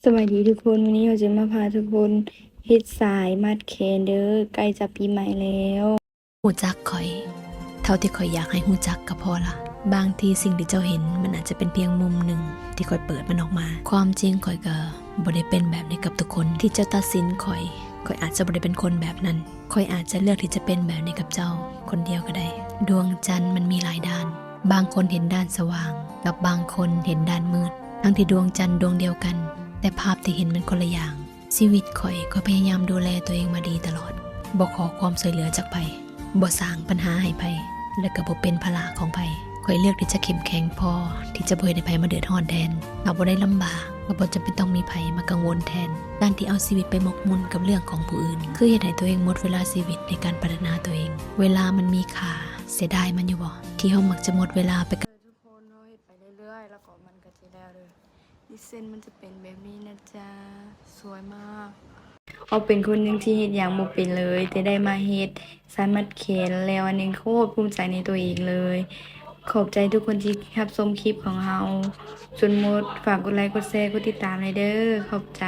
สวัสดีทุกคนวันนี้เราจะมาพาทุกคนเฮ็ดสายมัดแขนเด้อใกล้จะปีใหม่แล้วหูจักข่อยเท่าที่ข่อยอยากให้หูจักก็พอละบางทีสิ่งที่เจ้าเห็นมันอาจจะเป็นเพียงมุมหนึ่งที่ข่อยเปิดมันออกมาความจริงข่อยก็บ่ได้เป็นแบบนี้กับทุกคนที่เจ้าตัดสินข่อยอาจจะบ่ได้เป็นคนแบบนั้นข่อยอาจจะเลือกที่จะเป็นแบบนี้กับเจ้าคนเดียวก็ได้ดวงจันทร์มันมีหลายด้านบางคนเห็นด้านสว่างกับบางคนเห็นด้านมืดทั้งที่ดวงจันทร์ดวงเดียวกันแต่ภาพที่เห็นมันคนละอย่างชีวิตข่อยก็พยายามดูแลตัวเองมาดีตลอดบ่ขอความช่วยเหลือจากไผบ่สร้างปัญหาให้ไผและก็บ่เป็นภาระของไผข่อยเลือกที่จะเข้มแข็งพอที่จะบ่ให้ไผมาเดือดร้อนแทนเราบ่ได้ลำบากก็บ่จำเป็นต้องมีไผมากังวลแทนการที่เอาชีวิตไปหมกมุ่นกับเรื่องของผู้อื่นคือเฮ็ดให้ตัวเองหมดเวลาชีวิตในการพัฒนาตัวเองเวลามันมีค่าเสียดายมันอยู่บ่ที่เฮามักจะหมดเวลาไปกับทุกคนเราเฮ็ดไปเรื่อยๆแล้วก็มันก็สิแล้วเลยดิเส้นมันจะเป็นแบบนี้นะจ๊ะสวยมากเอาเป็นคนหนึ่งที่เฮ็ดอย่างบ่เป็นเลยแต่ได้มาเฮ็ดสายมัดแขนแล้วอันนี้โคตรภูมิใจในตัวเองเลยขอบใจทุกคนที่รับชมคลิปของเราจนหมดฝากกดไลค์กดแชร์กดติดตามเลยเด้อขอบใจ